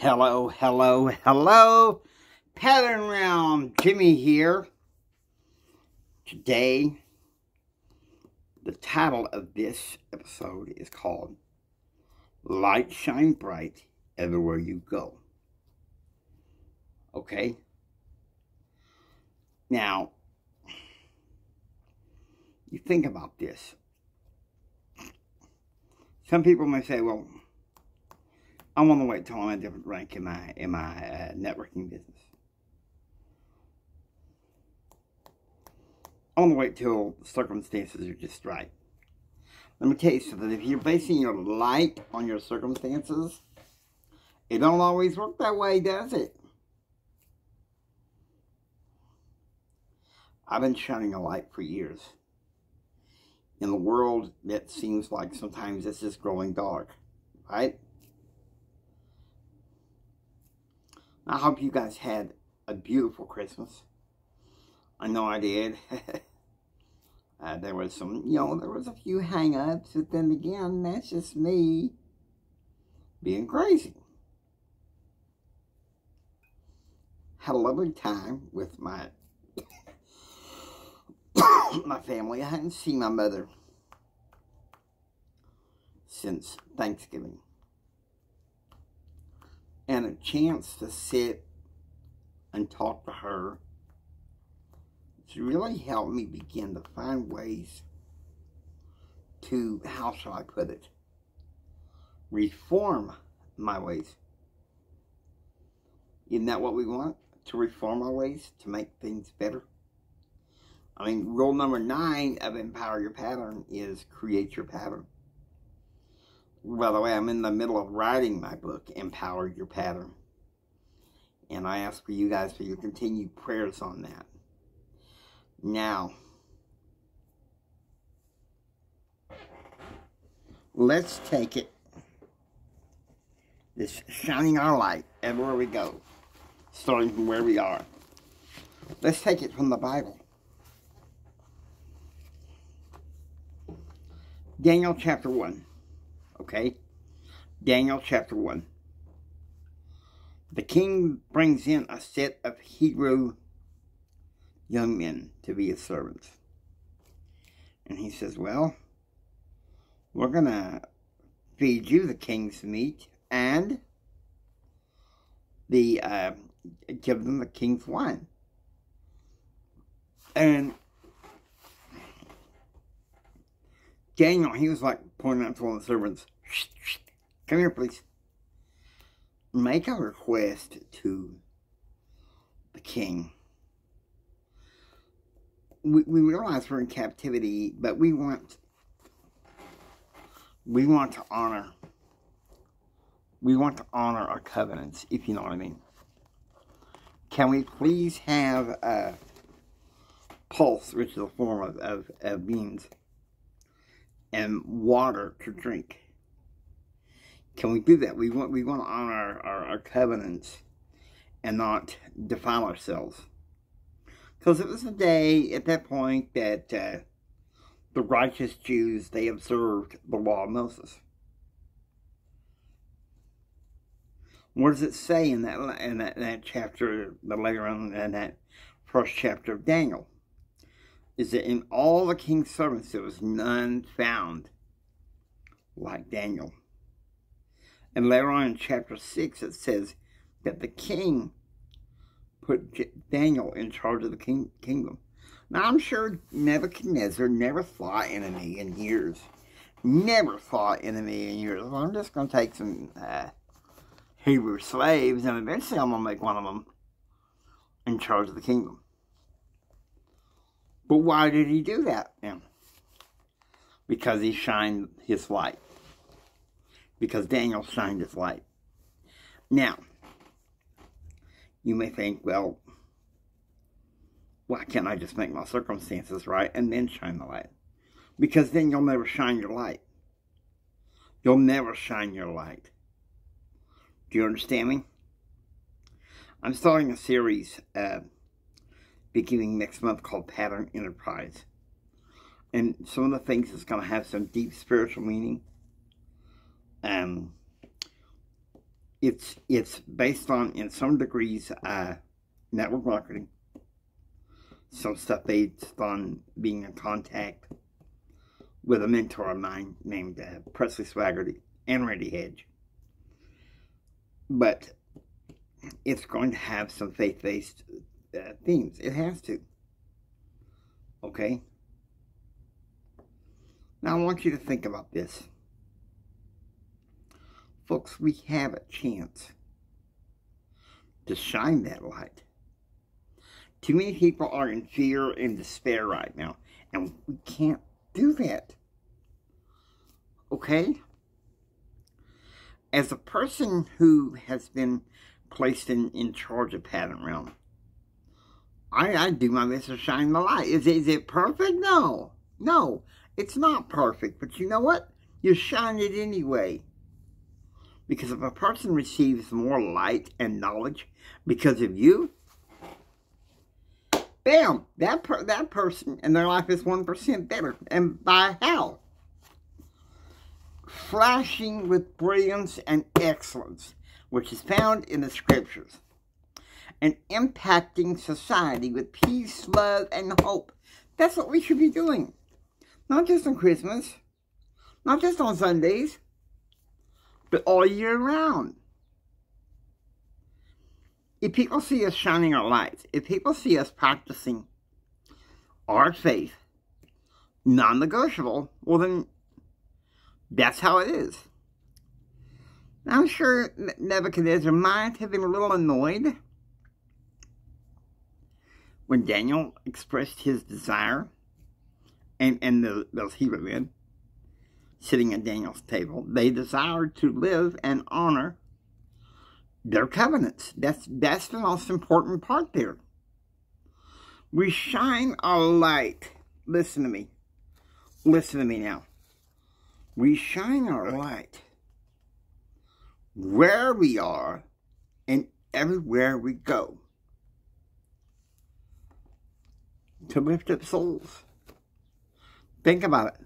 Hello, hello, hello. Pattern Round Jimmy here. Today, the title of this episode is called Light Shine Bright Everywhere You Go. Okay? Now, you think about this. Some people may say, well, I want to wait till I'm at a different rank in my networking business. I want to wait till circumstances are just right. Let me tell you something. If you're basing your light on your circumstances, it don't always work that way, does it? I've been shining a light for years. In a world that seems like sometimes it's just growing dark, right? I hope you guys had a beautiful Christmas. I know I did. There was some, there was a few hang-ups, but then again, that's just me being crazy. Had a lovely time with my my family. I hadn't seen my mother since Thanksgiving. And a chance to sit and talk to her to really help me begin to find ways to, how shall I put it, reform my ways. Isn't that what we want? To reform our ways, to make things better? I mean, rule number 9 of Empower Your Pattern is create your pattern. By the way, I'm in the middle of writing my book, Empower Your Pattern. And I ask for you guys for your continued prayers on that. Now, let's take it, this shining our light everywhere we go, starting from where we are. Let's take it from the Bible. Daniel chapter 1. Okay? Daniel chapter 1. The king brings in a set of Hebrew young men to be his servants. And he says, well, we're going to feed you the king's meat and give them the king's wine. And Daniel, he was like pointing out to one of the servants, come here, please. Make a request to the king. We realize we're in captivity, but we want to honor. We want to honor our covenants, if you know what I mean. Can we please have pulse, which is a form of beans, and water to drink? Can we do that? We want to honor our covenants and not defile ourselves. Because it was a day at that point that the righteous Jews, they observed the law of Moses. What does it say in that chapter, the later on in that first chapter of Daniel? Is that in all the king's servants there was none found like Daniel. And later on in chapter 6 it says that the king put Daniel in charge of the kingdom. Now I'm sure Nebuchadnezzar never thought in a million years. Never thought in a million years. Well, I'm just going to take some Hebrew slaves and eventually I'm going to make one of them in charge of the kingdom. But why did he do that? Yeah. Because he shined his light. Because Daniel shined his light. Now, you may think, well, why can't I just make my circumstances right and then shine the light? Because then you'll never shine your light. You'll never shine your light. Do you understand me? I'm starting a series beginning next month called Pattern Enterprise. And some of the things is going to have some deep spiritual meaning. It's based on, in some degrees, network marketing. Some stuff based on being in contact with a mentor of mine named Presley Swaggerty and Randy Hedge. But it's going to have some faith-based themes. It has to. Okay? Now I want you to think about this. Folks, we have a chance to shine that light. Too many people are in fear and despair right now, and we can't do that. Okay? As a person who has been placed in charge of Pattern Realm, I do my best to shine the light. Is it perfect? No. No, it's not perfect. But you know what? You shine it anyway. Because if a person receives more light and knowledge because of you, bam, that person and their life is 1% better. And by how? Flashing with brilliance and excellence, which is found in the scriptures. And impacting society with peace, love, and hope. That's what we should be doing. Not just on Christmas. Not just on Sundays. But all year round. If people see us shining our lights, if people see us practicing our faith, non-negotiable, well then, that's how it is. Now, I'm sure Nebuchadnezzar might have been a little annoyed when Daniel expressed his desire, and those Hebrew men sitting at Daniel's table, they desired to live and honor their covenants. That's the most important part there. We shine our light. Listen to me. Listen to me now. We shine our light where we are and everywhere we go to lift up souls. Think about it.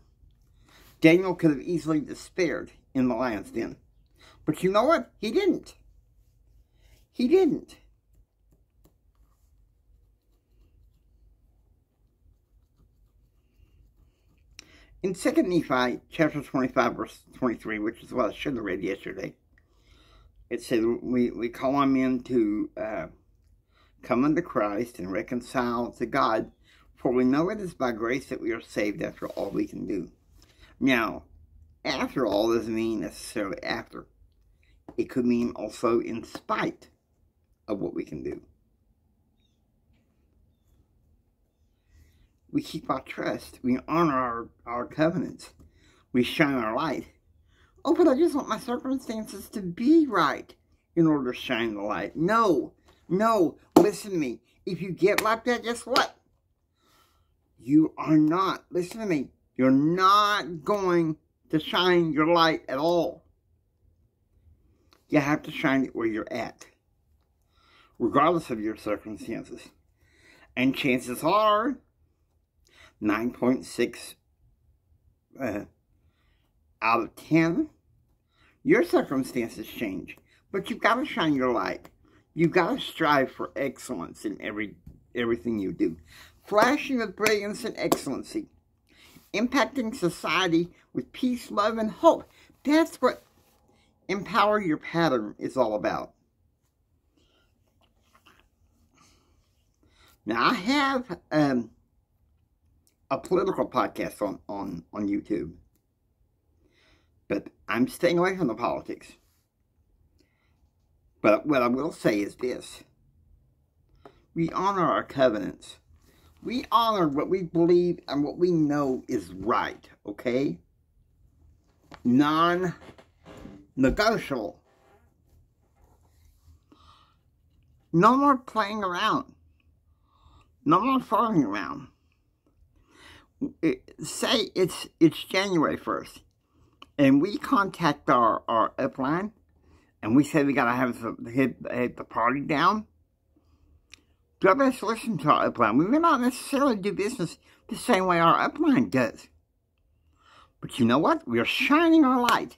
Daniel could have easily despaired in the lion's den. But you know what? He didn't. He didn't. In 2 Nephi, chapter 25, verse 23, which is what I should have read yesterday, it said, we call on men to come unto Christ and reconcile to God, for we know it is by grace that we are saved after all we can do. Now, after all doesn't mean necessarily after. It could mean also in spite of what we can do. We keep our trust. We honor our covenants. We shine our light. Oh, but I just want my circumstances to be right in order to shine the light. No, no, listen to me. If you get like that, guess what? You are not, listen to me, you're not going to shine your light at all. You have to shine it where you're at, regardless of your circumstances. And chances are, 9.6 out of 10, your circumstances change. But you've got to shine your light. You've got to strive for excellence in everything you do. Flashing with brilliance and excellency. Impacting society with peace, love, and hope. That's what Empower Your Pattern is all about. Now, I have a political podcast on YouTube. But I'm staying away from the politics. But what I will say is this. We honor our covenants. We honor what we believe and what we know is right, okay? Non-negotiable. No more playing around. No more fooling around. Say it's January 1st. And we contact our upline, and we say we gotta have hit the party down. Do our best to listen to our upline. We may not necessarily do business the same way our upline does. But you know what? We are shining our light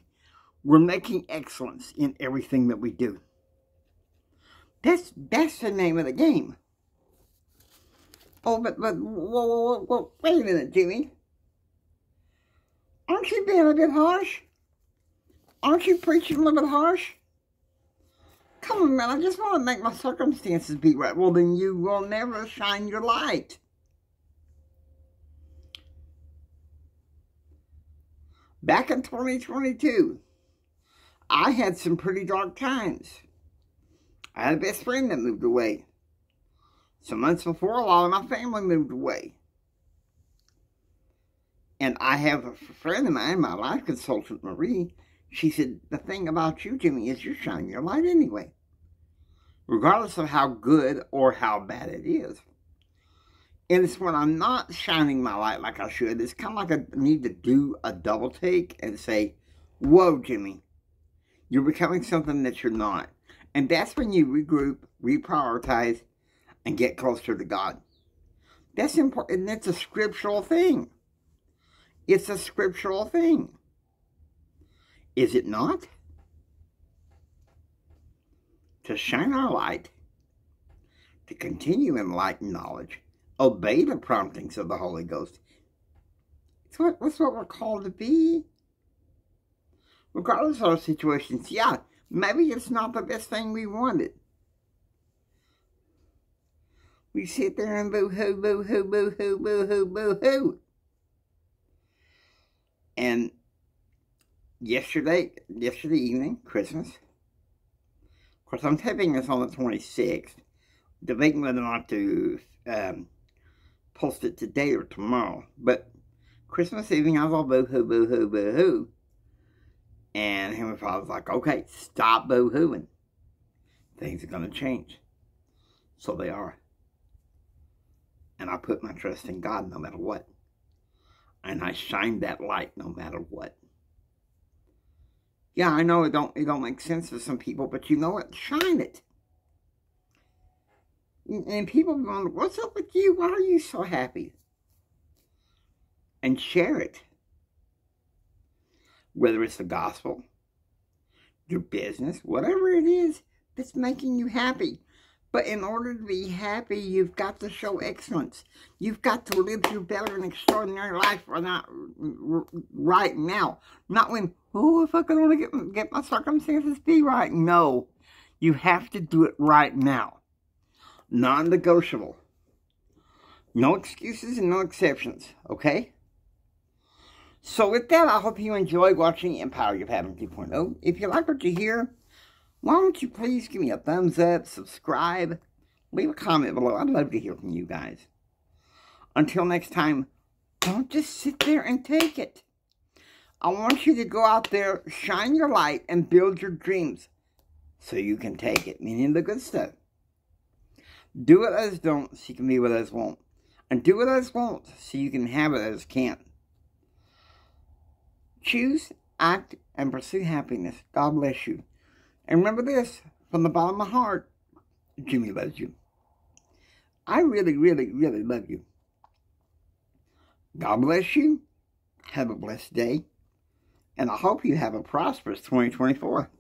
We're making excellence in everything that we do. That's the name of the game. Oh, but whoa, wait a minute, Jimmy. Aren't you being a bit harsh? Aren't you preaching a little bit harsh? Come on, man, I just want to make my circumstances be right. Well, then you will never shine your light. Back in 2022, I had some pretty dark times. I had a best friend that moved away. Some months before, a lot of my family moved away. And I have a friend of mine, my life consultant, Marie. She said, the thing about you, Jimmy, is you're shining your light anyway. Regardless of how good or how bad it is. And it's when I'm not shining my light like I should, it's kind of like I need to do a double take and say, whoa, Jimmy, you're becoming something that you're not. And that's when you regroup, reprioritize, and get closer to God. That's important, and it's a scriptural thing. It's a scriptural thing. Is it not? To shine our light, to continue in light and knowledge, obey the promptings of the Holy Ghost. That's what we're called to be. Regardless of our situations, yeah, maybe it's not the best thing we wanted. We sit there and boo-hoo, boo-hoo, boo-hoo, boo-hoo, boo-hoo. And yesterday evening, Christmas. Of course, I'm taping this on the 26th, debating whether or not to post it today or tomorrow. But Christmas evening, I was all boo-hoo, boo-hoo, boo-hoo. And Heavenly Father's like, okay, stop boo-hooing. Things are going to change. So they are. And I put my trust in God no matter what. And I shine that light no matter what. Yeah, I know it don't make sense to some people, but you know what? Shine it. And people go, what's up with you? Why are you so happy? And share it. Whether it's the gospel, your business, whatever it is that's making you happy. But in order to be happy, you've got to show excellence. You've got to live your better and extraordinary life right now. Not when, oh, if I could only get my circumstances be right. No, you have to do it right now. Non-negotiable. No excuses and no exceptions, okay? So with that, I hope you enjoy watching Empower Your Pattern 2.0. If you like what you hear, why don't you please give me a thumbs up, subscribe, leave a comment below. I'd love to hear from you guys. Until next time, don't just sit there and take it. I want you to go out there, shine your light, and build your dreams so you can take it, meaning the good stuff. Do what others don't so you can be what others won't. And do what others won't so you can have what others can't. Choose, act, and pursue happiness. God bless you. And remember this, from the bottom of my heart, Jimmy loves you. I really, really, really love you. God bless you. Have a blessed day. And I hope you have a prosperous 2024.